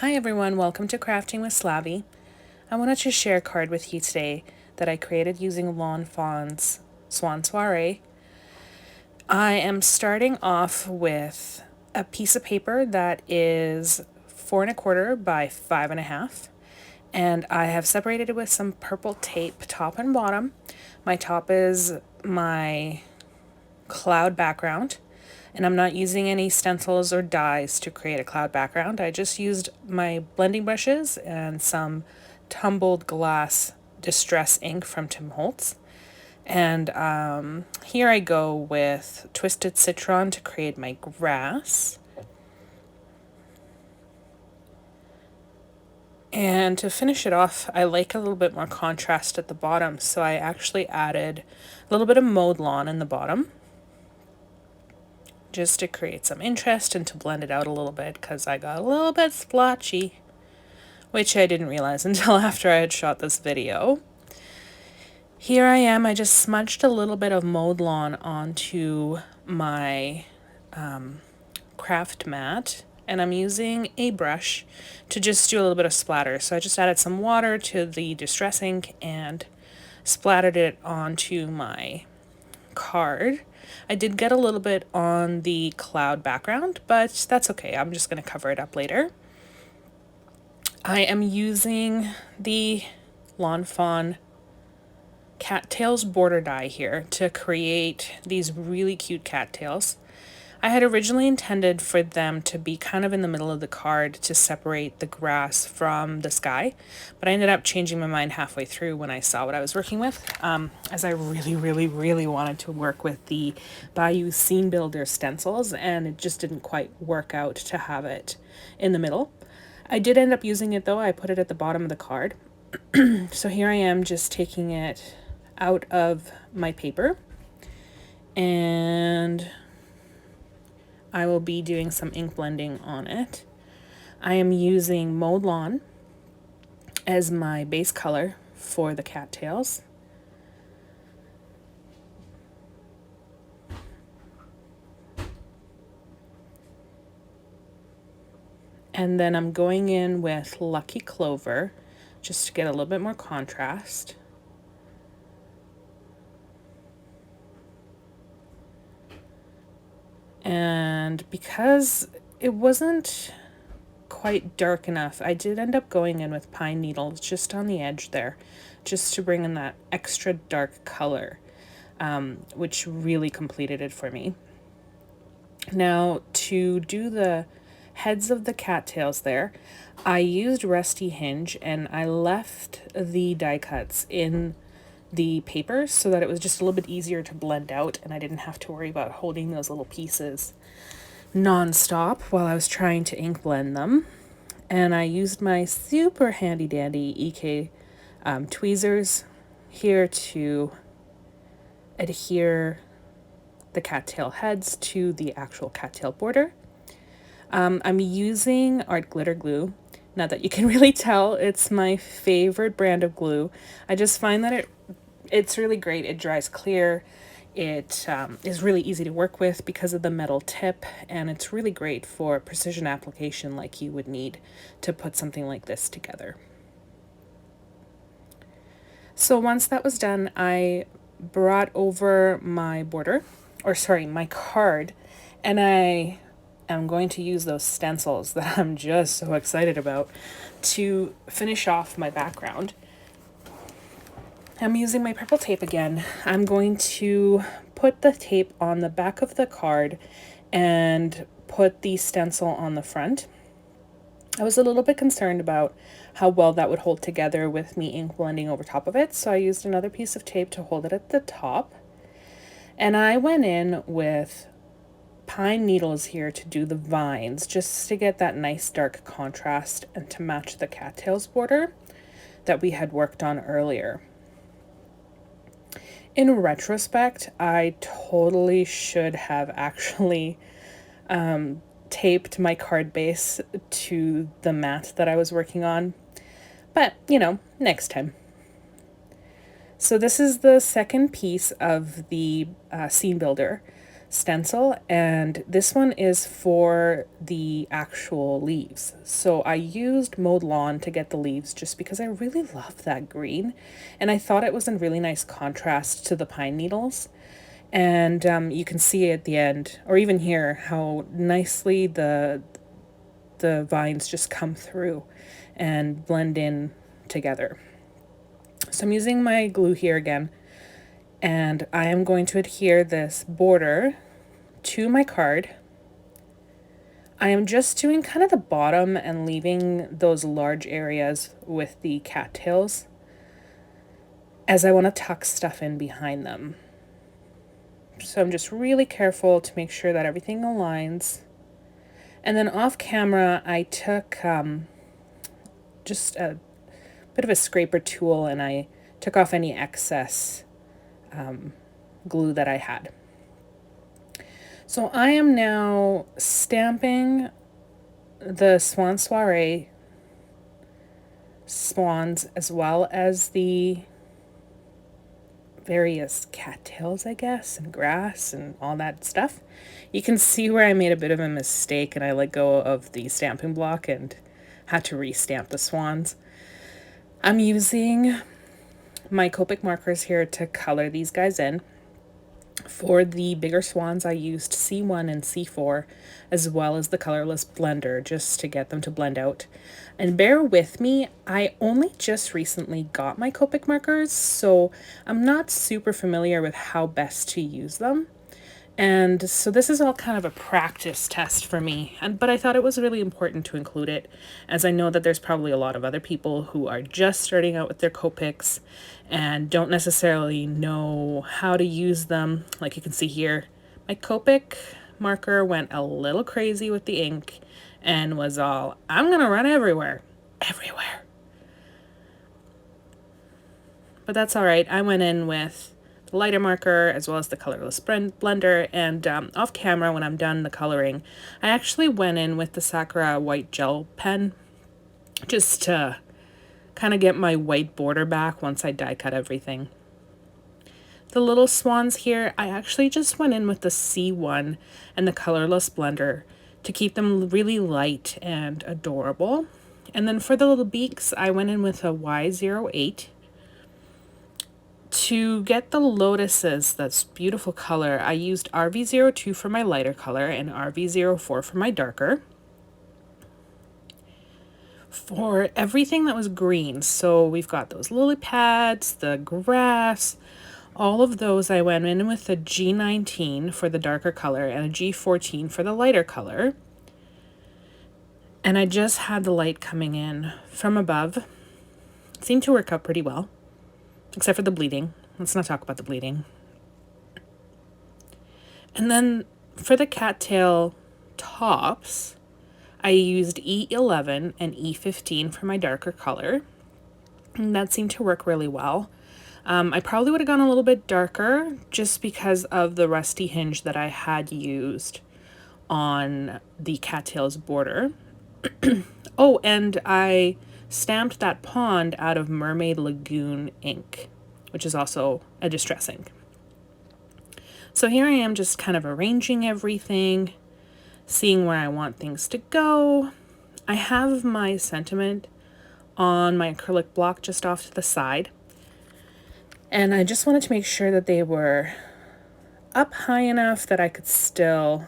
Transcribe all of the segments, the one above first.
Hi everyone, welcome to Crafting with Slavie. I wanted to share a card with you today that I created using Lawn Fawn's Swan Soirée. I am starting off with a piece of paper that is 4 1/4 by 5 1/2, and I have separated it with some purple tape top and bottom. My top is my cloud background, and I'm not using any stencils or dyes to create a cloud background. I just used my blending brushes and some Tumbled glass distress ink from Tim Holtz. And here I go with twisted Citron to create my grass. And to finish it off, I like a little bit more contrast at the bottom, so I actually added a little bit of mowed lawn in the bottom, just to create some interest and to blend it out a little bit, because I got a little bit splotchy, which I didn't realize until after I had shot this video. Here I am, I just smudged a little bit of mowed lawn onto my craft mat, and I'm using a brush to just do a little bit of splatter. So I just added some water to the distress ink and splattered it onto my card. I did get a little bit on the cloud background, but that's okay. I'm just going to cover it up later. I am using the Lawn Fawn cattails border die here to create these really cute cattails. I had originally intended for them to be kind of in the middle of the card to separate the grass from the sky, but I ended up changing my mind halfway through when I saw what I was working with, as I really wanted to work with the Bayou scene builder stencils, and it just didn't quite work out to have it in the middle. I did end up using it though. I put it at the bottom of the card. So here I am just taking it out of my paper, and I will be doing some ink blending on it. I am using Mowed Lawn as my base color for the cattails. And then I'm going in with Lucky Clover just to get a little bit more contrast. And because it wasn't quite dark enough, I did end up going in with pine needles just on the edge there, just to bring in that extra dark color, which really completed it for me. Now, to do the heads of the cattails there, I used rusty Hinge, and I left the die cuts in the paper so that it was just a little bit easier to blend out, and I didn't have to worry about holding those little pieces non-stop while I was trying to ink blend them. And I used my super handy dandy EK tweezers here to adhere the cattail heads to the actual cattail border. I'm using art glitter glue. Not that you can really tell, it's my favorite brand of glue. I just find that it's really great. It dries clear. It is really easy to work with because of the metal tip, and it's really great for precision application like you would need to put something like this together. So once that was done, I brought over my border, or sorry, my card, and I am going to use those stencils that I'm just so excited about to finish off my background. I'm using my purple tape again. I'm going to put the tape on the back of the card and put the stencil on the front. I was a little bit concerned about how well that would hold together with me ink blending over top of it, so I used another piece of tape to hold it at the top. And I went in with pine needles here to do the vines, just to get that nice dark contrast and to match the cattails border that we had worked on earlier. In retrospect, I totally should have actually taped my card base to the mat that I was working on, but you know, next time. So this is the second piece of the scene builder. stencil, and this one is for the actual leaves. So I used Mowed Lawn to get the leaves just because I really love that green, and I thought it was a really nice contrast to the pine needles. And you can see at the end, or even here, how nicely the vines just come through and blend in together. So I'm using my glue here again, and I am going to adhere this border to my card. I am just doing kind of the bottom and leaving those large areas with the cattails, as I want to tuck stuff in behind them. So I'm just really careful to make sure that everything aligns. And then off camera, I took just a bit of a scraper tool, and I took off any excess glue that I had. So I am now stamping the Swan Soirée swans, as well as the various cattails, I guess, and grass and all that stuff. You can see where I made a bit of a mistake and I let go of the stamping block and had to re-stamp the swans. I'm using my Copic markers here to color these guys in. For the bigger swans, I used C1 and C4, as well as the Colorless blender, just to get them to blend out. And bear with me, I only just recently got my Copic markers, so I'm not super familiar with how best to use them. And so this is all kind of a practice test for me, but I thought it was really important to include it, as I know that there's probably a lot of other people who are just starting out with their Copics and don't necessarily know how to use them. Like you can see here, my Copic marker went a little crazy with the ink and was all, I'm gonna run everywhere. But that's all right. I went in with the lighter marker as well as the Colorless blender, and off camera, when I'm done the coloring, I actually went in with the Sakura white gel pen just to kind of get my white border back once I die cut everything. The little swans here, I actually just went in with the C1 and the Colorless blender to keep them really light and adorable. And then for the little beaks, I went in with a Y08. To get the lotuses, that's beautiful color, I used RV02 for my lighter color and RV04 for my darker. For everything that was green, so we've got those lily pads, the grass, all of those, I went in with a G19 for the darker color and a G14 for the lighter color. And I just had the light coming in from above. It seemed to work out pretty well, except for the bleeding. Let's not talk about the bleeding. And then for the cattail tops, I used E11 and E15 for my darker color. And that seemed to work really well. I probably would have gone a little bit darker just because of the rusty hinge that I had used on the cattail's border. Oh, and I stamped that pond out of Mermaid Lagoon ink, which is also a distress ink. So here I am just kind of arranging everything, seeing where I want things to go. I have my sentiment on my acrylic block just off to the side. And I just wanted to make sure that they were up high enough that I could still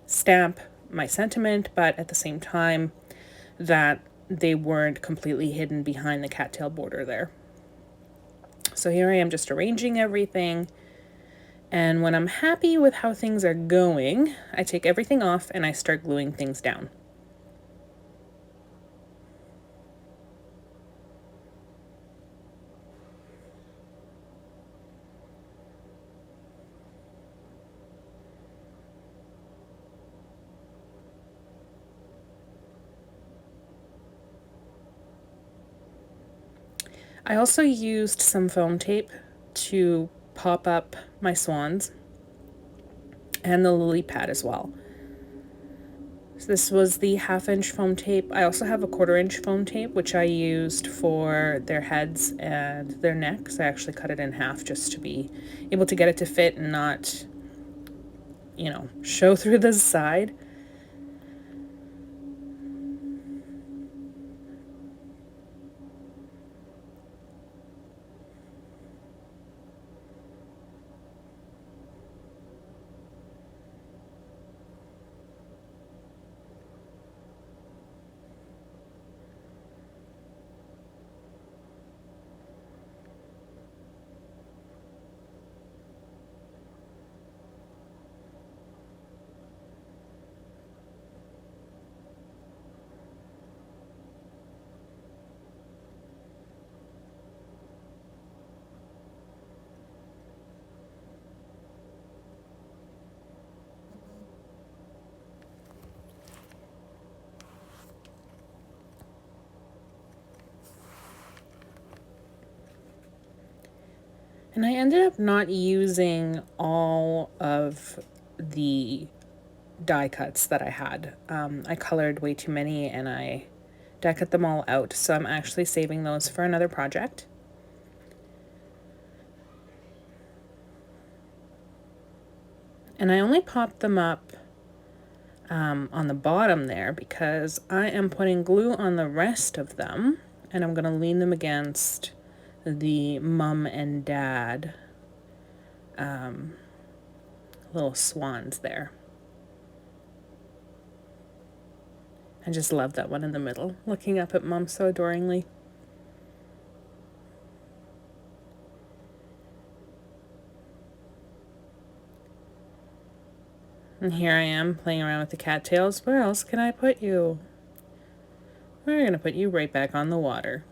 stamp my sentiment, but at the same time that they weren't completely hidden behind the cattail border there. So here I am just arranging everything. And when I'm happy with how things are going, I take everything off and I start gluing things down. I also used some foam tape to pop up my swans and the lily pad as well. So this was the 1/2 inch foam tape. I also have a 1/4 inch foam tape, which I used for their heads and their necks. I actually cut it in half just to be able to get it to fit and not you know, show through the side. And I ended up not using all of the die cuts that I had. I colored way too many and I die cut them all out, so I'm actually saving those for another project. And I only popped them up on the bottom there because I am putting glue on the rest of them, and I'm going to lean them against the mom and dad little swans there. I just love that one in the middle, looking up at mom so adoringly. And here I am playing around with the cattails. Where else can I put you? We're going to put you right back on the water.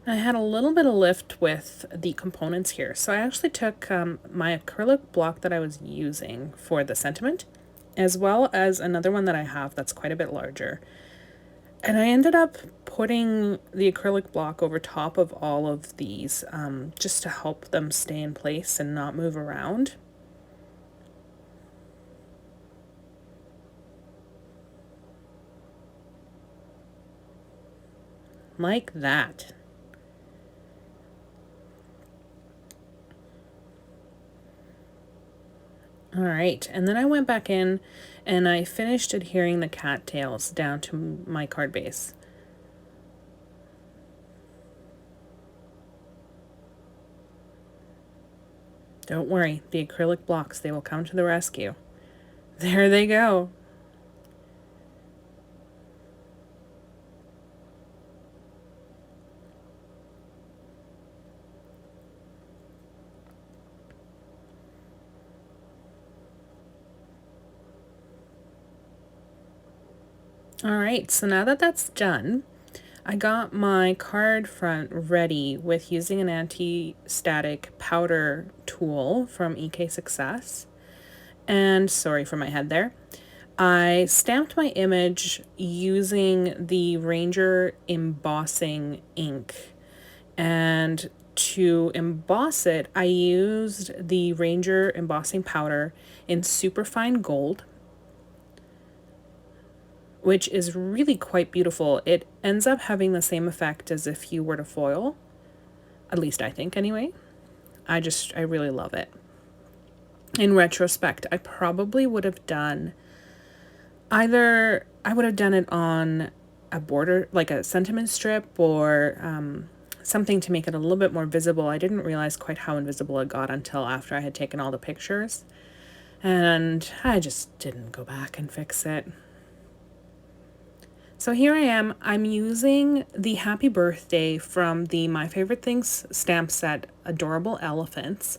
I had a little bit of lift with the components here. So I actually took my acrylic block that I was using for the sentiment, as well as another one that I have that's quite a bit larger. And I ended up putting the acrylic block over top of all of these just to help them stay in place and not move around. Like that. All right, and then I went back in and I finished adhering the cattails down to my card base. Don't worry, the acrylic blocks, they will come to the rescue. There they go. All right, so now that that's done, I got my card front ready with using an anti-static powder tool from EK Success. And sorry for my head there. I stamped my image using the Ranger embossing ink. And to emboss it, I used the Ranger embossing powder in superfine gold, which is really quite beautiful. It ends up having the same effect as if you were to foil. At least I think, anyway. I really love it. In retrospect, I probably would have done either, I would have done it on a border, like a sentiment strip, or something to make it a little bit more visible. I didn't realize quite how invisible it got until after I had taken all the pictures. And I just didn't go back and fix it. So here I am. I'm using the Happy Birthday from the My Favorite Things stamp set, Adorable Elephants.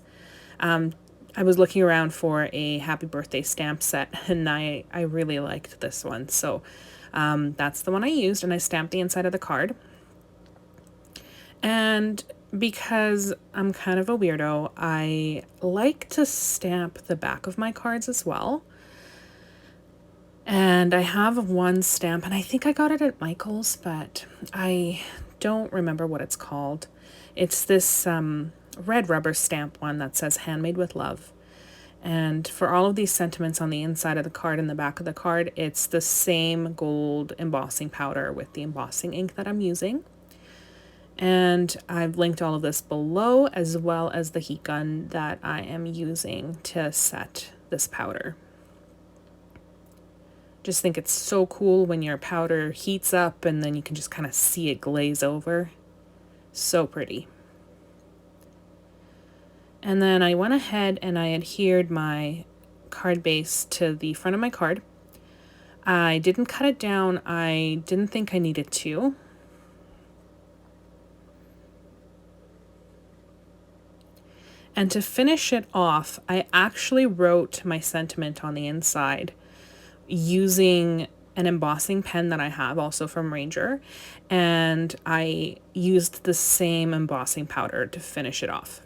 I was looking around for a Happy Birthday stamp set, and I really liked this one. So that's the one I used, and I stamped the inside of the card. And because I'm kind of a weirdo, I like to stamp the back of my cards as well. And I have one stamp, and I think I got it at Michael's, but I don't remember what it's called. It's this red rubber stamp one that says Handmade with Love. And for all of these sentiments on the inside of the card and the back of the card, it's the same gold embossing powder with the embossing ink that I'm using. And I've linked all of this below, as well as the heat gun that I am using to set this powder. Just think it's so cool when your powder heats up and then you can just kind of see it glaze over. So pretty. And then I went ahead and I adhered my card base to the front of my card. I didn't cut it down. I didn't think I needed to. And to finish it off, I actually wrote my sentiment on the inside using an embossing pen that I have also from Ranger, and I used the same embossing powder to finish it off.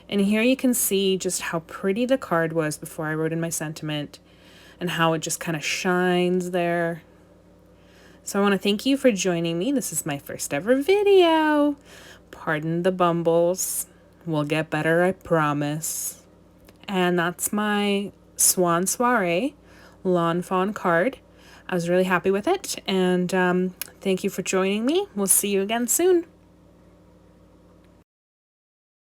And here you can see just how pretty the card was before I wrote in my sentiment and how it just kind of shines there. So I want to thank you for joining me. This is my first ever video. Pardon the bumbles. We'll get better, I promise. And that's my Swan Soirée Lawn Fawn card. I was really happy with it, and thank you for joining me. We'll see you again soon.